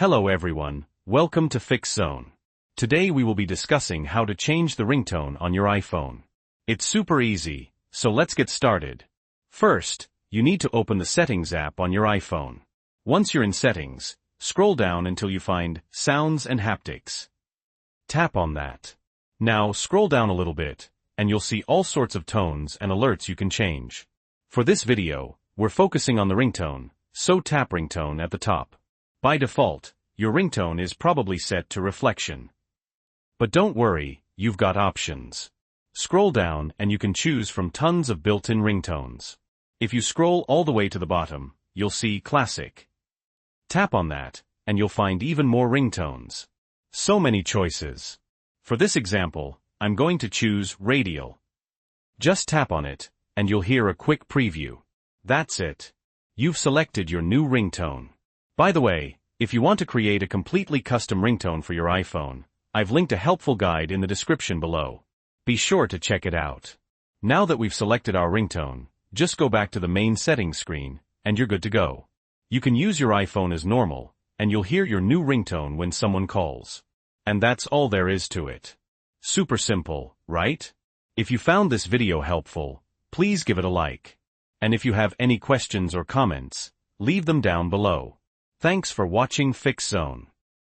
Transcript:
Hello everyone, welcome to Fix Zone. Today we will be discussing how to change the ringtone on your iPhone. It's super easy, so let's get started. First, you need to open the Settings app on your iPhone. Once you're in Settings, scroll down until you find Sounds and Haptics. Tap on that. Now scroll down a little bit, and you'll see all sorts of tones and alerts you can change. For this video, we're focusing on the ringtone, so tap Ringtone at the top. By default, your ringtone is probably set to reflection. But don't worry, you've got options. Scroll down and you can choose from tons of built-in ringtones. If you scroll all the way to the bottom, you'll see Classic. Tap on that, and you'll find even more ringtones. So many choices. For this example, I'm going to choose Radial. Just tap on it, and you'll hear a quick preview. That's it. You've selected your new ringtone. By the way, if you want to create a completely custom ringtone for your iPhone, I've linked a helpful guide in the description below. Be sure to check it out. Now that we've selected our ringtone, just go back to the main settings screen, and you're good to go. You can use your iPhone as normal, and you'll hear your new ringtone when someone calls. And that's all there is to it. Super simple, right? If you found this video helpful, please give it a like. And if you have any questions or comments, leave them down below. Thanks for watching Fix Zone.